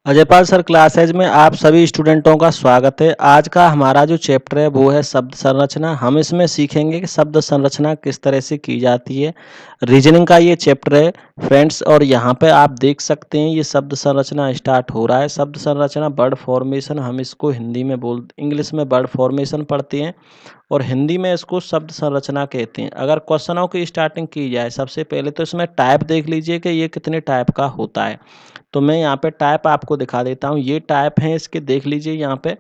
Ajaypal sir classes में आप सभी स्टूडेंटों का स्वागत है। आज का हमारा जो चैप्टर है वो है शब्द संरचना। हम इसमें सीखेंगे कि शब्द संरचना किस तरह से की जाती है। रीजनिंग का ये चैप्टर है फ्रेंड्स, और यहाँ पे आप देख सकते हैं ये शब्द संरचना स्टार्ट हो रहा है। शब्द संरचना वर्ड फॉर्मेशन, हम इसको हिंदी में इंग्लिश में वर्ड फॉर्मेशन पढ़ते हैं और हिंदी में इसको शब्द संरचना कहते हैं। अगर क्वेश्चनों की स्टार्टिंग की जाए, सबसे पहले तो इसमें टाइप देख लीजिए कि ये कितने टाइप का होता है। तो मैं यहाँ पे टाइप आपको दिखा देता हूँ। ये टाइप हैं इसके, देख लीजिए यहाँ पे,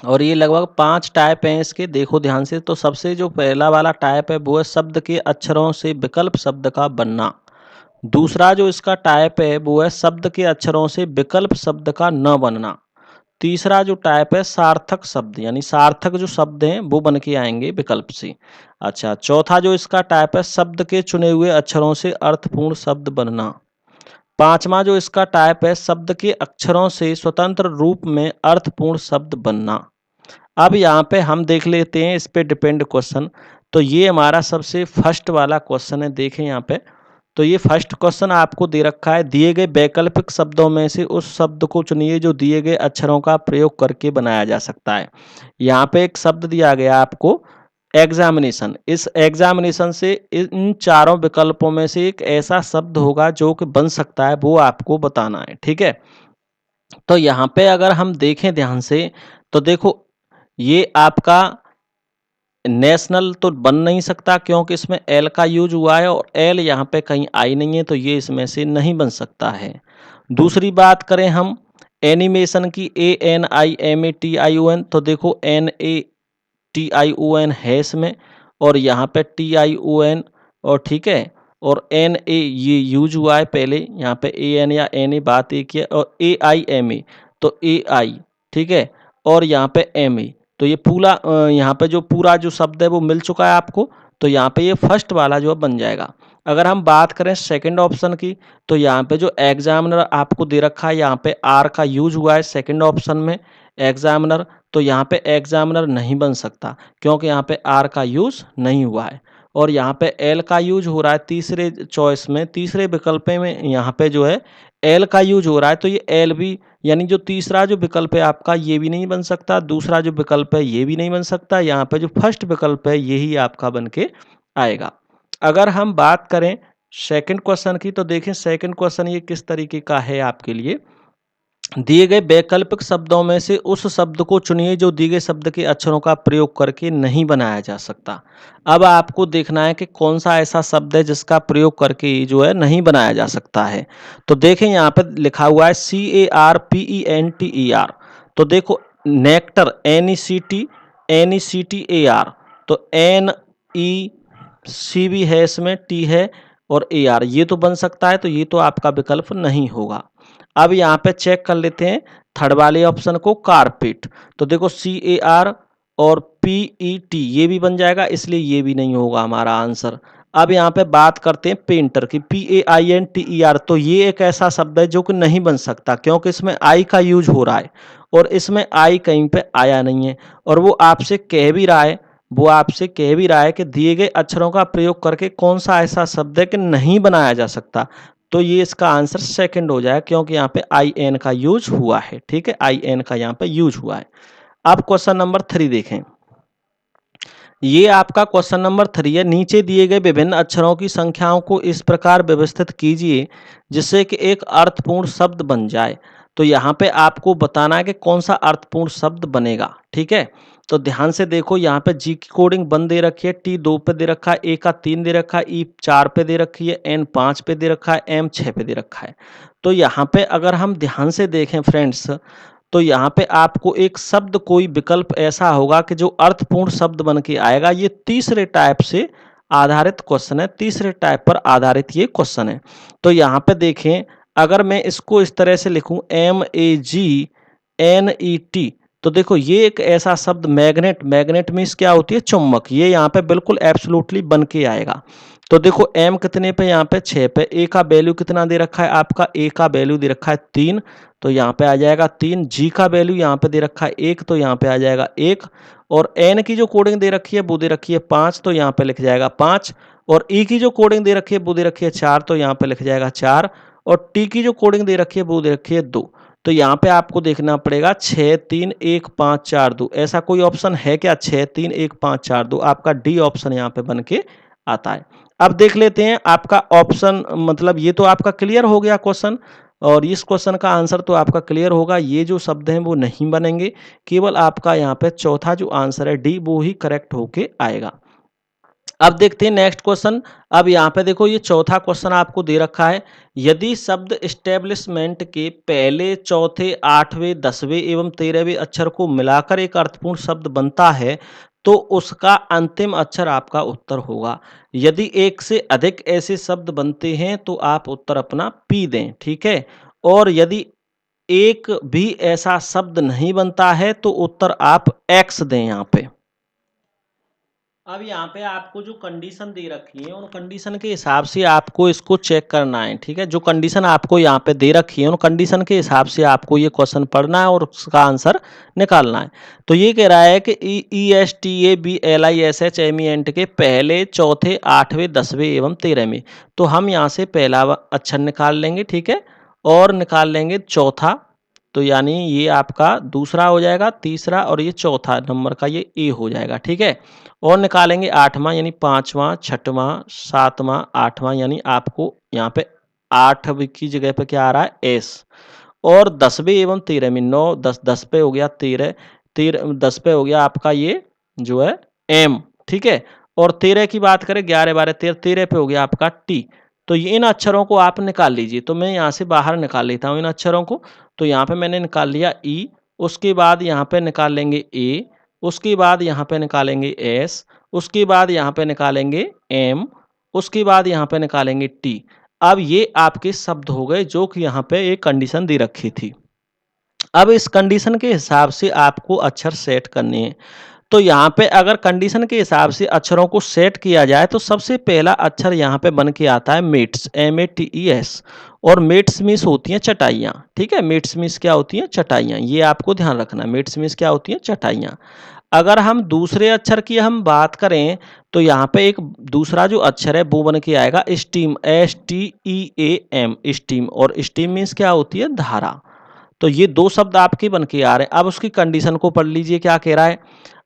और ये लगभग 5 टाइप हैं इसके, देखो ध्यान से। तो सबसे जो पहला वाला टाइप है वो है शब्द के अक्षरों से विकल्प शब्द का बनना। दूसरा जो इसका टाइप है वो है शब्द के अक्षरों से विकल्प शब्द का न बनना। तीसरा जो टाइप है सार्थक शब्द, यानी सार्थक जो शब्द हैं वो बन के आएंगे विकल्प से। अच्छा, चौथा जो इसका टाइप है शब्द के चुने हुए अक्षरों से अर्थपूर्ण शब्द बनना। पांचवा जो इसका टाइप है शब्द के अक्षरों से स्वतंत्र रूप में अर्थपूर्ण शब्द बनना। अब यहाँ पे हम देख लेते हैं इस पे डिपेंड क्वेश्चन। तो ये हमारा सबसे फर्स्ट वाला क्वेश्चन है, देखें यहाँ पे। तो ये फर्स्ट क्वेश्चन आपको दे रखा है, दिए गए वैकल्पिक शब्दों में से उस शब्द को चुनिए जो दिए गए अक्षरों का प्रयोग करके बनाया जा सकता है। यहाँ पे एक शब्द दिया गया आपको एग्जामिनेशन। इस एग्जामिनेशन से इन चारों विकल्पों में से एक ऐसा शब्द होगा जो कि बन सकता है, वो आपको बताना है, ठीक है। तो यहाँ पे अगर हम देखें ध्यान से, तो देखो ये आपका नेशनल तो बन नहीं सकता क्योंकि इसमें एल का यूज हुआ है और एल यहाँ पे कहीं आई नहीं है, तो ये इसमें से नहीं बन सकता है। दूसरी बात करें हम एनिमेशन की, ANIMATION, तो देखो NATION है इसमें, और यहाँ पे TION, और ठीक है, और NA ये यूज हुआ है पहले, यहाँ पे AN या NA बात एक ही है, और AIMA तो AI, ठीक है, और यहाँ पे MA। तो ये पूरा यहाँ पे जो पूरा जो शब्द है वो मिल चुका है आपको। तो यहाँ पे ये फर्स्ट वाला जो बन जाएगा। अगर हम बात करें सेकंड ऑप्शन की, तो यहाँ पे जो एग्जामिनर आपको दे रखा है, यहाँ पे आर का यूज हुआ है सेकंड ऑप्शन में एग्जामिनर। तो यहाँ पे एग्जामिनर नहीं बन सकता क्योंकि यहाँ पे आर का यूज नहीं हुआ है, और यहाँ पे एल का यूज हो रहा है तीसरे चॉइस में, तीसरे विकल्प में यहाँ पे जो है एल का यूज हो रहा है। तो ये एल भी, यानी जो तीसरा जो विकल्प है आपका ये भी नहीं बन सकता, दूसरा जो विकल्प है ये भी नहीं बन सकता। यहाँ पे जो फर्स्ट विकल्प है यही आपका बन के आएगा। अगर हम बात करें सेकंड क्वेश्चन की, तो देखें सेकंड क्वेश्चन ये किस तरीके का है आपके लिए। दिए गए वैकल्पिक शब्दों में से उस शब्द को चुनिए जो दिए गए शब्द के अक्षरों का प्रयोग करके नहीं बनाया जा सकता। अब आपको देखना है कि कौन सा ऐसा शब्द है जिसका प्रयोग करके जो है नहीं बनाया जा सकता है। तो देखें यहाँ पे लिखा हुआ है CARPENTER। तो देखो नेक्टर, NECTAR, तो NEC भी है इसमें, टी है, और AR ये तो बन सकता है, तो ये तो आपका विकल्प नहीं होगा। अब यहाँ पे चेक कर लेते हैं थर्ड वाले ऑप्शन को, कारपेट। तो देखो CAR और PET ये भी बन जाएगा, इसलिए ये भी नहीं होगा हमारा आंसर। अब यहाँ पे बात करते हैं पेंटर की, PAINTER। तो ये एक ऐसा शब्द है जो कि नहीं बन सकता क्योंकि इसमें आई का यूज हो रहा है और इसमें आई कहीं पे आया नहीं है, और वो आपसे कह भी रहा है, कि दिए गए अक्षरों का प्रयोग करके कौन सा ऐसा शब्द है कि नहीं बनाया जा सकता। तो ये इसका आंसर सेकंड हो जाएगा क्योंकि यहाँ पे आई एन का यूज हुआ है, ठीक है, आई एन का यहाँ पे यूज हुआ है। अब क्वेश्चन नंबर 3 देखें। ये आपका क्वेश्चन नंबर 3 है। नीचे दिए गए विभिन्न अक्षरों की संख्याओं को इस प्रकार व्यवस्थित कीजिए जिससे कि एक अर्थपूर्ण शब्द बन जाए। तो यहाँ पे आपको बताना है कि कौन सा अर्थपूर्ण शब्द बनेगा, ठीक है। तो ध्यान से देखो, यहाँ पे जी की कोडिंग 1 दे रखी है, टी 2 पे दे रखा है, ए का 3 दे रखा है, ई 4 पे दे रखी है, एन 5 पे दे रखा है, एम 6 पे दे रखा है। तो यहाँ पे अगर हम ध्यान से देखें फ्रेंड्स, तो यहाँ पे आपको एक शब्द, कोई विकल्प ऐसा होगा कि जो अर्थपूर्ण शब्द बन के आएगा। ये तीसरे टाइप से आधारित क्वेश्चन है, तीसरे टाइप पर आधारित ये क्वेश्चन है। तो यहाँ पे देखें, अगर मैं इसको इस तरह से लिखूं MAGNET, तो देखो ये एक ऐसा शब्द मैग्नेट, मैग्नेट मीन्स क्या होती है, चुंबक, ये यहाँ पे बिल्कुल एब्सोल्युटली बन के आएगा। तो देखो एम कितने पे, यहाँ पे 6 पे, ए का वैल्यू कितना दे रखा है आपका, ए का वैल्यू दे रखा है 3, तो यहाँ पे आ जाएगा 3। जी का वैल्यू यहाँ पे दे रखा है 1, तो यहाँ पे आ जाएगा 1, और एन की जो कोडिंग दे रखी है वो दे रखी है 5, तो यहाँ पे लिख जाएगा 5, और ई की जो कोडिंग दे रखी है वो दे रखी है 4, तो यहाँ पे लिख जाएगा 4, और टी की जो कोडिंग दे रखी है वो दे रखी है 2। तो यहाँ पे आपको देखना पड़ेगा 6 3 1 5 4 2। ऐसा कोई ऑप्शन है क्या? 6 3 1 5 4 2। आपका डी ऑप्शन यहाँ पे बन के आता है। अब देख लेते हैं आपका ऑप्शन, मतलब ये तो आपका क्लियर हो गया क्वेश्चन, और इस क्वेश्चन का आंसर तो आपका क्लियर होगा। ये जो शब्द हैं वो नहीं बनेंगे, केवल आपका यहाँ पे चौथा जो आंसर है डी, वो ही करेक्ट होके आएगा। अब देखते हैं नेक्स्ट क्वेश्चन। अब यहाँ पे देखो, ये चौथा क्वेश्चन आपको दे रखा है। यदि शब्द एस्टेब्लिशमेंट के पहले, चौथे, आठवें, 10वें एवं 13वें अक्षर को मिलाकर एक अर्थपूर्ण शब्द बनता है तो उसका अंतिम अक्षर आपका उत्तर होगा। यदि एक से अधिक ऐसे शब्द बनते हैं तो आप उत्तर अपना पी दें, ठीक है। और यदि एक भी ऐसा शब्द नहीं बनता है तो उत्तर आप एक्स दें यहाँ पे। अब यहाँ पे आपको जो कंडीशन दे रखी है, उन कंडीशन के हिसाब से आपको इसको चेक करना है, ठीक है। जो कंडीशन आपको यहाँ पे दे रखी है, उन कंडीशन के हिसाब से आपको ये क्वेश्चन पढ़ना है और उसका आंसर निकालना है। तो ये कह रहा है कि ESTABLISHMENT के पहले, चौथे, आठवें, 10वें एवं 13वें। तो हम यहाँ से पहला अक्षर निकाल लेंगे, ठीक है, और निकाल लेंगे चौथा, तो यानी ये आपका दूसरा हो जाएगा, तीसरा, और ये चौथा नंबर का ये ए हो जाएगा, ठीक है। और निकालेंगे आठवां, यानी पांचवां, छठवां, सातवां, आठवां, यानी आपको यहाँ पे 8 की जगह पे क्या आ रहा है? एस। और 10वें एवं 13वें, 9 10, 10 पे हो गया 13, 13 10 पे हो गया आपका ये जो है एम, ठीक है। और 13 की बात करें, 11 12 13, 13 पे हो गया आपका टी। तो ये इन अक्षरों को आप निकाल लीजिए। तो मैं यहाँ से बाहर निकाल लेता हूँ इन अक्षरों को। तो यहाँ पे मैंने निकाल लिया ई, उसके बाद यहाँ पे निकाल लेंगे ए, उसके बाद यहाँ पे निकालेंगे एस, उसके बाद यहाँ पे निकालेंगे एम, उसके बाद यहाँ पे निकालेंगे टी। अब ये आपके शब्द हो गए जो कि यहाँ पे एक कंडीशन दे रखी थी। अब इस कंडीशन के हिसाब से आपको अक्षर सेट करने हैं। तो यहाँ पे अगर कंडीशन के हिसाब से अक्षरों को सेट किया जाए तो सबसे पहला अक्षर यहाँ पे बन के आता है मेट्स, METES। और मेट्स मीन्स होती हैं चटाइयाँ, ठीक है। मेट्स मीन्स क्या होती हैं? चटाइयाँ। ये आपको ध्यान रखना है, मेट्स मीन्स क्या होती हैं? चटाइयाँ। अगर हम दूसरे अक्षर की हम बात करें तो यहाँ पे एक दूसरा जो अक्षर है वो बन के आएगा स्टीम, STEAM, स्टीम। और स्टीम मीन्स क्या होती है? धारा। तो ये दो शब्द आपके बन के आ रहे हैं। अब उसकी कंडीशन को पढ़ लीजिए, क्या कह रहा है?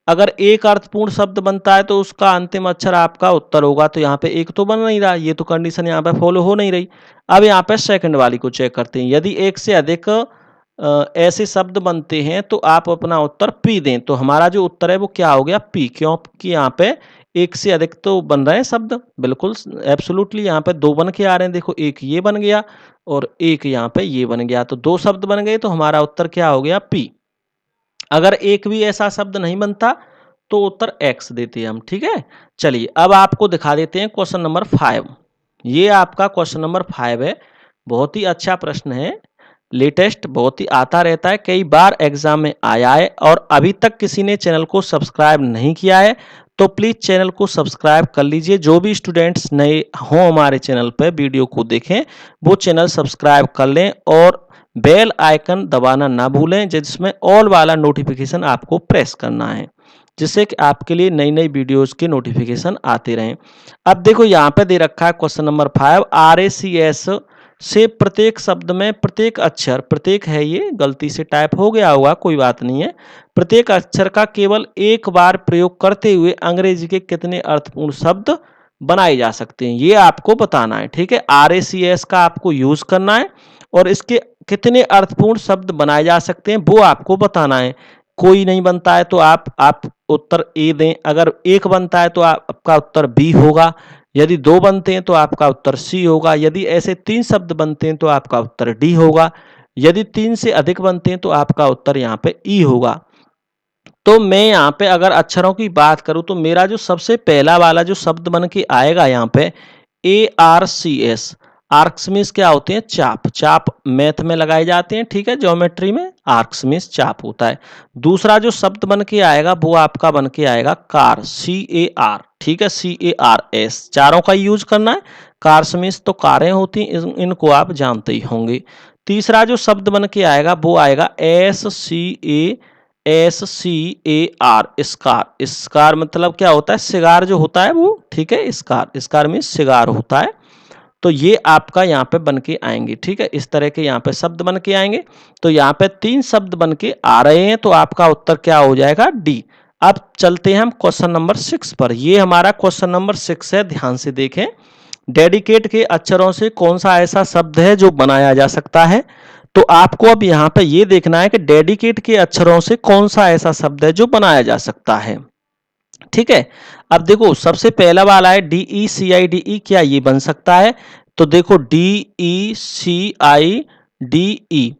अगर एक अर्थपूर्ण शब्द बनता है तो उसका अंतिम अक्षर आपका उत्तर होगा। तो यहाँ पे एक तो बन नहीं रहा, ये तो कंडीशन यहाँ पे फॉलो हो नहीं रही। अब यहाँ पे सेकंड वाली को चेक करते हैं। यदि एक से अधिक ऐसे शब्द बनते हैं तो आप अपना उत्तर पी दें। तो हमारा जो उत्तर है वो क्या हो गया? पी। क्योंकि यहाँ पे एक से अधिक तो बन रहे हैं शब्द, बिल्कुल एब्सोल्युटली। यहाँ पे दो बन के आ रहे हैं, देखो, एक ये बन गया और एक यहाँ पे ये बन गया। तो दो शब्द बन गए, तो हमारा उत्तर क्या हो गया? पी। अगर एक भी ऐसा शब्द नहीं बनता तो उत्तर एक्स देते हैं हम, ठीक है। चलिए अब आपको दिखा देते हैं क्वेश्चन नंबर 5। ये आपका क्वेश्चन नंबर 5 है। बहुत ही अच्छा प्रश्न है, लेटेस्ट, बहुत ही आता रहता है, कई बार एग्जाम में आया है। और अभी तक किसी ने चैनल को सब्सक्राइब नहीं किया है तो प्लीज चैनल को सब्सक्राइब कर लीजिए। जो भी स्टूडेंट्स नए हों हमारे चैनल पर वीडियो को देखें, वो चैनल सब्सक्राइब कर लें और बेल आइकन दबाना ना भूलें, जिसमें ऑल वाला नोटिफिकेशन आपको प्रेस करना है, जिससे कि आपके लिए नई नई वीडियोस के नोटिफिकेशन आते रहें। अब देखो यहाँ पे दे रखा है क्वेश्चन नंबर 5, RACS से प्रत्येक शब्द में प्रत्येक अक्षर, प्रत्येक है, ये गलती से टाइप हो गया होगा, कोई बात नहीं है। प्रत्येक अक्षर का केवल एक बार प्रयोग करते हुए अंग्रेजी के कितने अर्थपूर्ण शब्द बनाए जा सकते हैं, ये आपको बताना है, ठीक है। RACS का आपको यूज करना है और इसके कितने अर्थपूर्ण शब्द बनाए जा सकते हैं वो आपको बताना है। कोई नहीं बनता है तो आप उत्तर ए दें। अगर एक बनता है तो आपका उत्तर बी होगा। यदि दो बनते हैं तो आपका उत्तर सी होगा। यदि ऐसे 3 शब्द बनते हैं तो आपका उत्तर डी होगा। यदि 3 से अधिक बनते हैं तो आपका उत्तर यहाँ पे ई होगा। तो मैं यहाँ पे अगर अक्षरों की बात करूं तो मेरा जो सबसे पहला वाला जो शब्द बन के आएगा यहाँ पे ARCS। आर्क्स मीन्स क्या होते हैं? चाप। चाप मैथ में लगाए जाते हैं, ठीक है, ज्योमेट्री में आर्क्स मीन्स चाप होता है। दूसरा जो शब्द बन के आएगा वो आपका बन के आएगा कार, CAR, ठीक है, CARS। चारों का यूज करना है। कार्स मीन्स तो कारें होती हैं, इनको आप जानते ही होंगे। तीसरा जो शब्द बन के आएगा वो आएगा SCAR, स्कार। स्कार मतलब क्या होता है? सिगार जो होता है वो, ठीक है, स्कार। स्कार मीन्स सिगार होता है। तो ये आपका यहाँ पे बन के आएंगे। ठीक है, इस तरह के यहाँ पे शब्द बन के आएंगे। तो यहाँ पे 3 शब्द बन के आ रहे हैं, तो आपका उत्तर क्या हो जाएगा? डी। अब चलते हैं हम क्वेश्चन नंबर 6 पर। ये हमारा क्वेश्चन नंबर 6 है, ध्यान से देखें। डेडिकेट के अक्षरों से कौन सा ऐसा शब्द है जो बनाया जा सकता है? तो आपको अब यहाँ पे ये देखना है कि डेडिकेट के अक्षरों से कौन सा ऐसा शब्द है जो बनाया जा सकता है। ठीक है, अब देखो सबसे पहला वाला है DECIDE, क्या ये बन सकता है? तो देखो DECIDE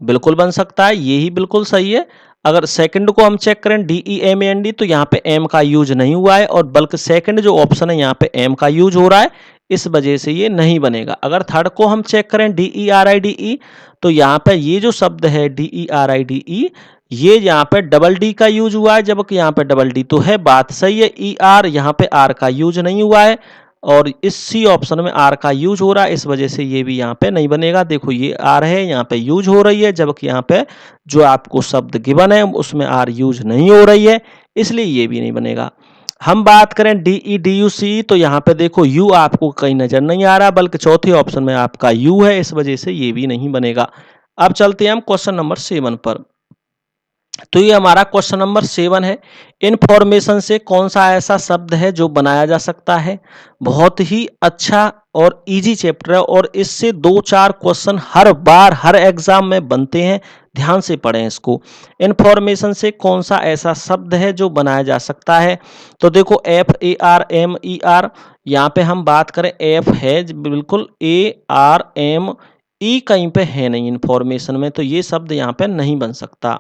बिल्कुल बन सकता है, ये ही बिल्कुल सही है। अगर सेकंड को हम चेक करें DEMAND, तो यहाँ पे एम का यूज नहीं हुआ है, और बल्कि सेकंड जो ऑप्शन है यहाँ पे एम का यूज हो रहा है, इस वजह से ये नहीं बनेगा। अगर थर्ड को हम चेक करें DERIDE, तो यहाँ पे ये जो शब्द है DERIDE, ये यहाँ पे डबल डी का यूज हुआ है, जबकि यहाँ पे डबल डी तो है, बात सही है। ER, यहाँ पे आर का यूज नहीं हुआ है, और इस सी ऑप्शन में आर का यूज हो रहा है, इस वजह से ये भी यहाँ पे नहीं बनेगा। देखो ये आर है, यहाँ पे यूज हो रही है, जबकि यहाँ पे जो आपको शब्द गिवन है उसमें आर यूज नहीं हो रही है, इसलिए ये भी नहीं बनेगा। हम बात करें DEDUC, तो यहाँ पे देखो यू आपको कहीं नजर नहीं आ रहा, बल्कि चौथे ऑप्शन में आपका यू है, इस वजह से ये भी नहीं बनेगा। अब चलते हैं हम क्वेश्चन नंबर 7 पर। तो ये हमारा क्वेश्चन नंबर 7 है। इनफॉर्मेशन से कौन सा ऐसा शब्द है जो बनाया जा सकता है? बहुत ही अच्छा और इजी चैप्टर है, और इससे 2-4 क्वेश्चन हर बार हर एग्जाम में बनते हैं, ध्यान से पढ़ें इसको। इनफॉर्मेशन से कौन सा ऐसा शब्द है जो बनाया जा सकता है? तो देखो FARMER, यहाँ पे हम बात करें एफ है बिल्कुल, ARME कहीं पे है नहीं इन्फॉर्मेशन में, तो ये शब्द यहाँ पे नहीं बन सकता।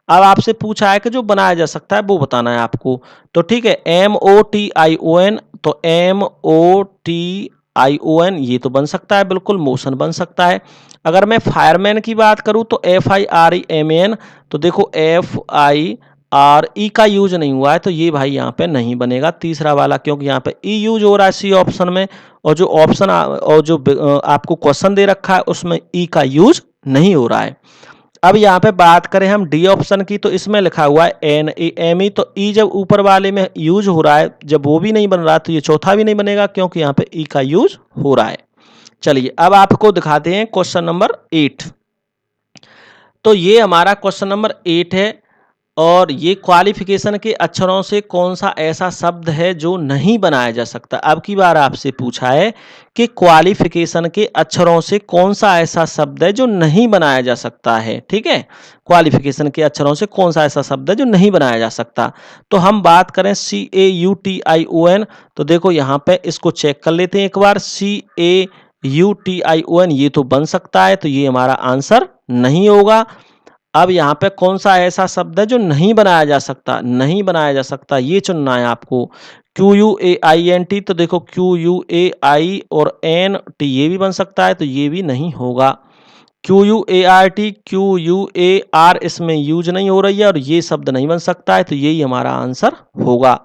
अब आपसे पूछा है कि जो बनाया जा सकता है वो बताना है आपको। तो ठीक है, MOTION, तो MOTION ये तो बन सकता है, बिल्कुल मोशन बन सकता है। अगर मैं फायरमैन की बात करूं तो FIREMAN, तो देखो FIRE का यूज नहीं हुआ है, तो ये भाई यहाँ पे नहीं बनेगा तीसरा वाला, क्योंकि यहाँ पे ई यूज हो रहा है सी ऑप्शन में, और जो ऑप्शन और जो आपको क्वेश्चन दे रखा है उसमें ई का यूज नहीं हो रहा है। अब यहाँ पे बात करें हम डी ऑप्शन की, तो इसमें लिखा हुआ है NAME, तो ई जब ऊपर वाले में यूज हो रहा है, जब वो भी नहीं बन रहा तो ये चौथा भी नहीं बनेगा, क्योंकि यहाँ पे ई का यूज हो रहा है। चलिए अब आपको दिखाते हैं क्वेश्चन नंबर 8। तो ये हमारा क्वेश्चन नंबर 8 है, और ये क्वालिफिकेशन के अक्षरों से कौन सा ऐसा शब्द है जो नहीं बनाया जा सकता? अब की बार आपसे पूछा है कि क्वालिफिकेशन के अक्षरों से कौन सा ऐसा शब्द है जो नहीं बनाया जा सकता है। ठीक है, क्वालिफिकेशन के अक्षरों से कौन सा ऐसा शब्द है जो नहीं बनाया जा सकता? तो हम बात करें CAUTION, तो देखो यहाँ पे इसको चेक कर लेते हैं एक बार। CAUTION ये तो बन सकता है, तो ये हमारा आंसर नहीं होगा। अब यहाँ पे कौन सा ऐसा शब्द है जो नहीं बनाया जा सकता? नहीं बनाया जा सकता, ये चुनना है आपको। QUAINT, तो देखो QUAI और NT ये भी बन सकता है, तो ये भी नहीं होगा। QUART, QUAR इसमें यूज नहीं हो रही है, और ये शब्द नहीं बन सकता है, तो यही हमारा आंसर होगा।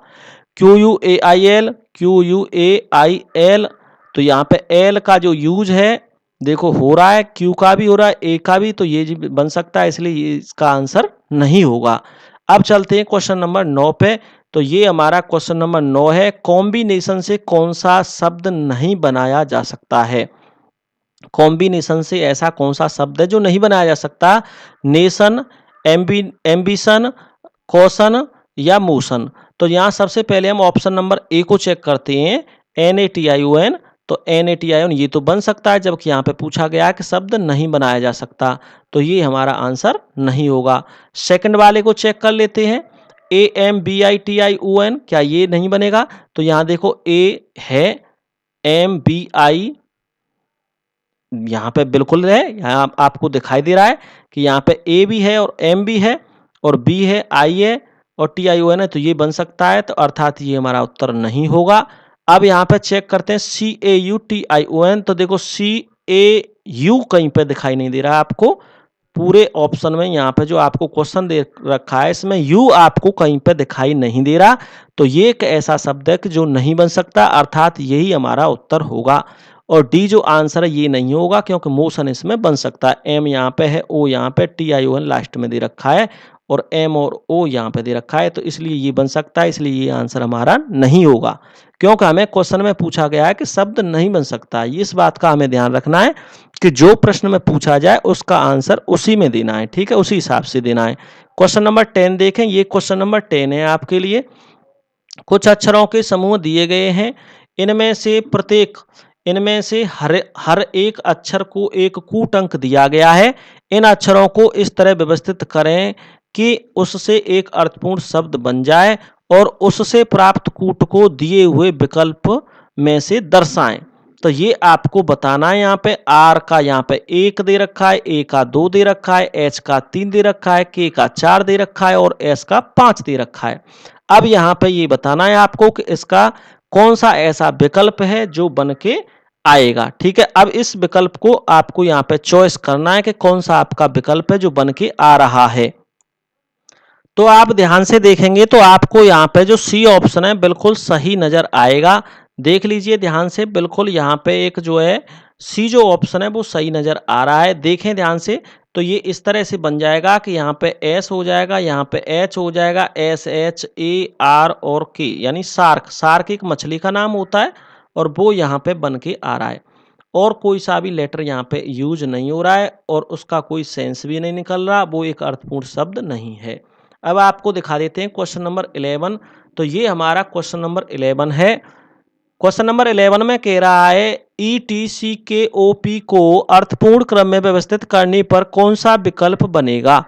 QUAIL, QUAIL, तो यहाँ पे एल का जो यूज है देखो हो रहा है, क्यू का भी हो रहा है, ए का भी, तो ये बन सकता है, इसलिए ये इसका आंसर नहीं होगा। अब चलते हैं क्वेश्चन नंबर 9 पे। तो ये हमारा क्वेश्चन नंबर 9 है, कॉम्बिनेशन से कौन सा शब्द नहीं बनाया जा सकता है? कॉम्बिनेशन से ऐसा कौन सा शब्द है जो नहीं बनाया जा सकता? नेशन, एम्बिशन, कौशन या मोशन। तो यहाँ सबसे पहले हम ऑप्शन नंबर ए को चेक करते हैं, NATION, तो NATION ये तो बन सकता है, जबकि यहाँ पे पूछा गया है कि शब्द नहीं बनाया जा सकता, तो ये हमारा आंसर नहीं होगा। सेकंड वाले को चेक कर लेते हैं, AMBITION, क्या ये नहीं बनेगा? तो यहाँ देखो ए है, MBI यहाँ पे बिल्कुल है, यहाँ आपको दिखाई दे रहा है कि यहाँ पे ए भी है और एम भी है और बी है, आई है और TION है, तो ये बन सकता है, तो अर्थात ये हमारा उत्तर नहीं होगा। अब यहाँ पे चेक करते हैं CAUTION, तो देखो CAU कहीं पे दिखाई नहीं दे रहा है आपको, पूरे ऑप्शन में यहाँ पे जो आपको क्वेश्चन दे रखा है इसमें यू आपको कहीं पे दिखाई नहीं दे रहा, तो ये एक ऐसा शब्द है कि जो नहीं बन सकता, अर्थात यही हमारा उत्तर होगा। और डी जो आंसर है ये नहीं होगा क्योंकि मोशन इसमें बन सकता है। एम यहाँ पे है, ओ यहाँ पे, TION लास्ट में दे रखा है और एम और ओ यहाँ पे दे रखा है, तो इसलिए ये बन सकता है, इसलिए ये आंसर हमारा नहीं होगा क्योंकि हमें क्वेश्चन में पूछा गया है कि शब्द नहीं बन सकता। इस बात का हमें ध्यान रखना है कि जो प्रश्न में पूछा जाए उसका आंसर उसी में देना है, ठीक है, उसी हिसाब से देना है। क्वेश्चन नंबर 10 देखें, ये क्वेश्चन नंबर 10 है आपके लिए। कुछ अक्षरों के समूह दिए गए हैं, इनमें से हर एक अक्षर को एक कूट अंक दिया गया है। इन अक्षरों को इस तरह व्यवस्थित करें कि उससे एक अर्थपूर्ण शब्द बन जाए और उससे प्राप्त कूट को दिए हुए विकल्प में से दर्शाएं। तो ये आपको बताना है। यहाँ पे आर का यहाँ पे 1 दे रखा है, ए का 2 दे रखा है, एच का 3 दे रखा है, के का 4 दे रखा है और एस का 5 दे रखा है। अब यहाँ पे ये बताना है आपको कि इसका कौन सा ऐसा विकल्प है जो बन के आएगा, ठीक है। अब इस विकल्प को आपको यहाँ पे चॉइस करना है कि कौन सा आपका विकल्प है जो बन के आ रहा है। तो आप ध्यान से देखेंगे तो आपको यहाँ पे जो सी ऑप्शन है बिल्कुल सही नजर आएगा। देख लीजिए ध्यान से, बिल्कुल यहाँ पे एक जो है सी जो ऑप्शन है वो सही नजर आ रहा है। देखें ध्यान से, तो ये इस तरह से बन जाएगा कि यहाँ पे एस हो जाएगा, यहाँ पे एच हो जाएगा, एस एच ए आर और के, यानी सार्क। सार्क एक मछली का नाम होता है और वो यहाँ पे बन के आ रहा है और कोई सा भी लेटर यहाँ पे यूज नहीं हो रहा है और उसका कोई सेंस भी नहीं निकल रहा, वो एक अर्थपूर्ण शब्द नहीं है। अब आपको दिखा देते हैं क्वेश्चन नंबर 11। तो ये हमारा क्वेश्चन नंबर 11 है। क्वेश्चन नंबर 11 में कह रहा है ETCKOP को अर्थपूर्ण क्रम में व्यवस्थित करने पर कौन सा विकल्प बनेगा।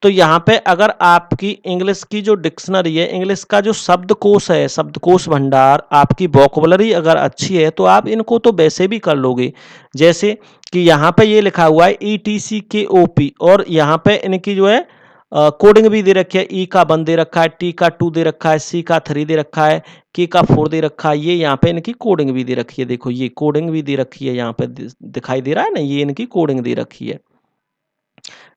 तो यहाँ पे अगर आपकी इंग्लिश की जो डिक्शनरी है, इंग्लिश का जो शब्दकोश है, शब्दकोश भंडार, आपकी वोकैबुलरी अगर अच्छी है तो आप इनको तो वैसे भी कर लोगे। जैसे कि यहाँ पे ये लिखा हुआ है ETCKOP और यहाँ पे इनकी जो है कोडिंग भी दे रखी है। ई का 1 दे रखा है, टी का 2 दे रखा है, सी का 3 दे रखा है, के का 4 दे रखा है। ये यहाँ पे इनकी कोडिंग भी दे रखी है, देखो ये कोडिंग भी दे रखी है, यहाँ पे दिखाई दे रहा है ना, ये इनकी कोडिंग दे रखी है,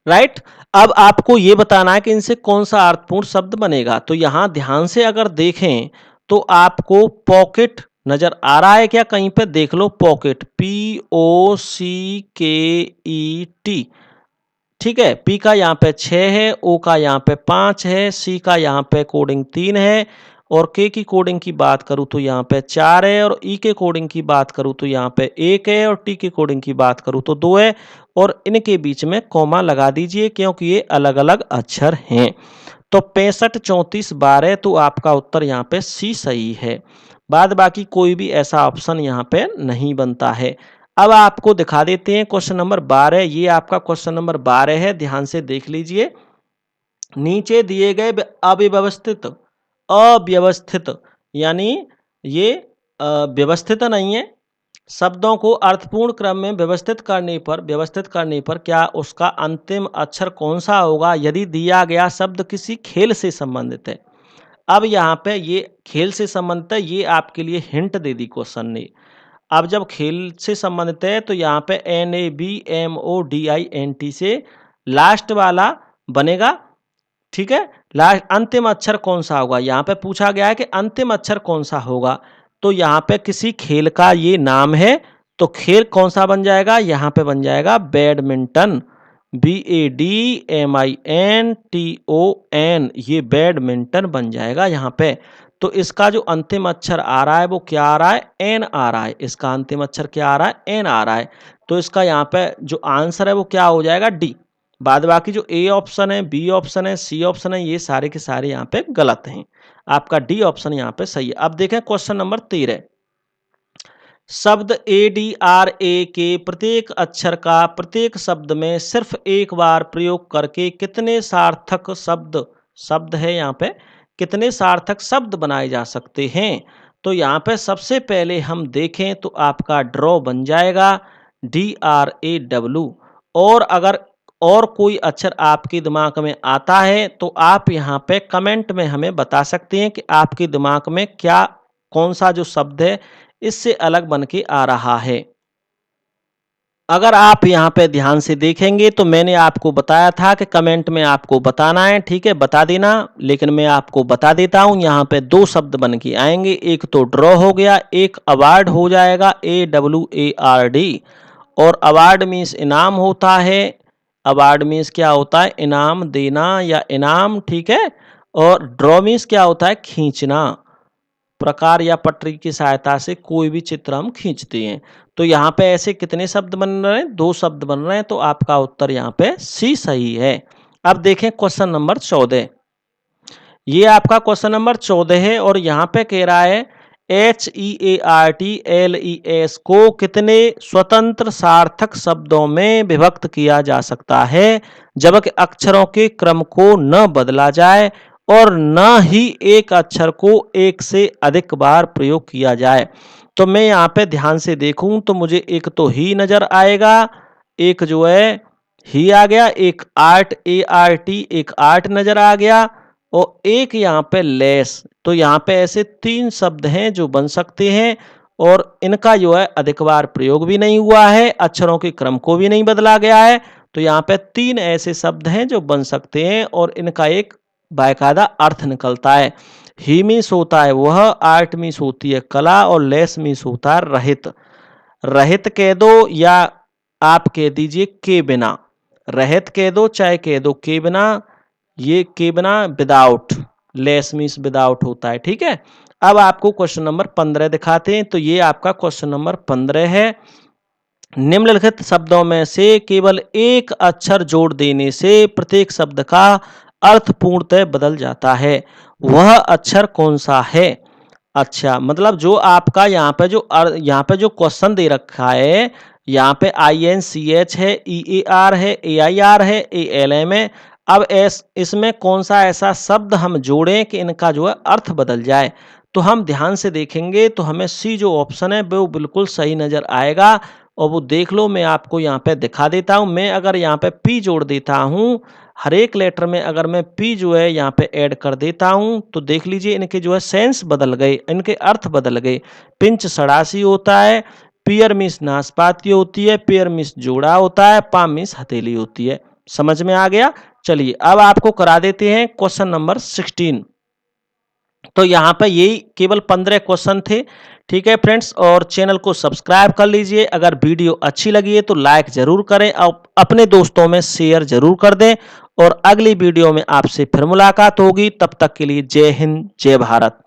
राइट। अब आपको ये बताना है कि इनसे कौन सा अर्थपूर्ण शब्द बनेगा। तो यहाँ ध्यान से अगर देखें तो आपको पॉकेट नजर आ रहा है क्या, कहीं पे देख लो, पॉकेट, POCKET, ठीक है। पी का यहाँ पे 6 है, ओ का यहाँ पे 5 है, सी का यहाँ पे कोडिंग 3 है और के की कोडिंग की बात करूँ तो यहाँ पे 4 है और ई के कोडिंग की बात करूँ तो यहाँ पे 1 है और टी की कोडिंग की बात करूँ तो 2 है और इनके बीच में कॉमा लगा दीजिए क्योंकि ये अलग अलग अक्षर हैं। तो 65 34 12, तो आपका उत्तर यहाँ पे सी सही है। बाद बाकी कोई भी ऐसा ऑप्शन यहाँ पे नहीं बनता है। अब आपको दिखा देते हैं क्वेश्चन नंबर 12। ये आपका क्वेश्चन नंबर 12 है, ध्यान से देख लीजिए। नीचे दिए गए अव्यवस्थित अव्यवस्थित यानी ये व्यवस्थित नहीं है, शब्दों को अर्थपूर्ण क्रम में व्यवस्थित करने पर क्या उसका अंतिम अक्षर कौन सा होगा यदि दिया गया शब्द किसी खेल से संबंधित है। अब यहाँ पे ये खेल से संबंधित है, ये आपके लिए हिंट दे दी क्वेश्चन ने। अब जब खेल से संबंधित है तो यहाँ पे NABMODINT से लास्ट वाला बनेगा, ठीक है। लास्ट अंतिम अक्षर कौन सा होगा, यहाँ पे पूछा गया है कि अंतिम अक्षर कौन सा होगा। तो यहाँ पे किसी खेल का ये नाम है, तो खेल कौन सा बन जाएगा, यहाँ पे बन जाएगा बैडमिंटन, BADMINTON, ये बैडमिंटन बन जाएगा यहाँ पे। तो इसका जो अंतिम अक्षर आ रहा है वो क्या आ रहा है, एन आ रहा है। इसका अंतिम अक्षर क्या आ रहा है, एन आ रहा है। तो इसका यहाँ पे जो आंसर है वो क्या हो जाएगा, डी। बाद बाकी जो ए ऑप्शन है, बी ऑप्शन है, सी ऑप्शन है, ये सारे के सारे यहाँ पे गलत हैं। आपका डी ऑप्शन यहाँ पे सही है। अब देखें क्वेश्चन नंबर 13। शब्द ADRA के प्रत्येक अक्षर का प्रत्येक शब्द में सिर्फ एक बार प्रयोग करके कितने सार्थक शब्द है यहाँ पे, कितने सार्थक शब्द बनाए जा सकते हैं। तो यहाँ पे सबसे पहले हम देखें तो आपका ड्रॉ बन जाएगा DRAW। और अगर और कोई अक्षर आपके दिमाग में आता है तो आप यहाँ पे कमेंट में हमें बता सकते हैं कि आपके दिमाग में क्या कौन सा जो शब्द है इससे अलग बन के आ रहा है। अगर आप यहाँ पे ध्यान से देखेंगे तो मैंने आपको बताया था कि कमेंट में आपको बताना है, ठीक है, बता देना। लेकिन मैं आपको बता देता हूँ, यहाँ पे 2 शब्द बन के आएंगे, एक तो ड्रॉ हो गया, एक अवार्ड हो जाएगा, AWARD। और अवार्ड मीन्स इनाम होता है। अवार्ड मीन्स क्या होता है? इनाम देना या इनाम, ठीक है। और ड्रॉ मीन्स क्या होता है? खींचना। प्रकार या पटरी की सहायता से कोई भी चित्र हम खींचते हैं। तो यहाँ पे ऐसे कितने शब्द बन रहे हैं? 2 शब्द बन रहे हैं। तो आपका उत्तर यहाँ पे सी सही है। अब देखें क्वेश्चन नंबर 14। ये आपका क्वेश्चन नंबर 14 है और यहाँ पे कह रहा है HEARTLES को कितने स्वतंत्र सार्थक शब्दों में विभक्त किया जा सकता है जबकि अक्षरों के क्रम को न बदला जाए और न ही एक अक्षर को एक से अधिक बार प्रयोग किया जाए। तो मैं यहाँ पे ध्यान से देखूं तो मुझे एक तो ही नजर आएगा, एक जो है ही आ गया, एक आर्ट ART एक आर्ट नजर आ गया और एक यहाँ पे लेस। तो यहाँ पे ऐसे 3 शब्द हैं जो बन सकते हैं और इनका जो है अधिक बार प्रयोग भी नहीं हुआ है, अक्षरों के क्रम को भी नहीं बदला गया है। तो यहाँ पे 3 ऐसे शब्द हैं जो बन सकते हैं और इनका एक बाकायदा अर्थ निकलता है। ही मीन्स होता है वह, आर्ट मीन्स होती है कला और लेस मीन्स होता है रहित। रहित कह दो या आप कह दीजिए के बिना, रहित कह दो चाहे कह दो के बिना। ये के बिना विदाउट, लेस मीन्स विदाउट होता है, ठीक है। अब आपको क्वेश्चन नंबर 15 दिखाते हैं। तो ये आपका क्वेश्चन नंबर 15 है। निम्नलिखित शब्दों में से केवल एक अक्षर जोड़ देने से प्रत्येक शब्द का अर्थ पूर्णतः बदल जाता है, वह अक्षर कौन सा है? अच्छा, मतलब जो आपका यहाँ पे जो क्वेश्चन दे रखा है, यहाँ पे INCH है, EAR है, AIR है, ALM है। अब इसमें कौन सा ऐसा शब्द हम जोड़ें कि इनका जो है अर्थ बदल जाए? तो हम ध्यान से देखेंगे तो हमें सी जो ऑप्शन है वो बिल्कुल सही नजर आएगा। और वो देख लो, मैं आपको यहाँ पे दिखा देता हूँ। मैं अगर यहाँ पे पी जोड़ देता हूँ, हर एक लेटर में अगर मैं पी जो है यहाँ पे ऐड कर देता हूँ तो देख लीजिए इनके जो है सेंस बदल गए, इनके अर्थ बदल गए। पिंच सड़ासी होता है, पियर मीन्स नाशपाती होती है, पेयर मीन्स जोड़ा होता है, पाम मीन्स हथेली होती है। समझ में आ गया? चलिए अब आपको करा देते हैं क्वेश्चन नंबर 16। तो यहाँ पे यही केवल 15 क्वेश्चन थे, ठीक है फ्रेंड्स। और चैनल को सब्सक्राइब कर लीजिए। अगर वीडियो अच्छी लगी है तो लाइक जरूर करें और अपने दोस्तों में शेयर जरूर कर दें। और अगली वीडियो में आपसे फिर मुलाकात होगी, तब तक के लिए जय हिंद जय भारत।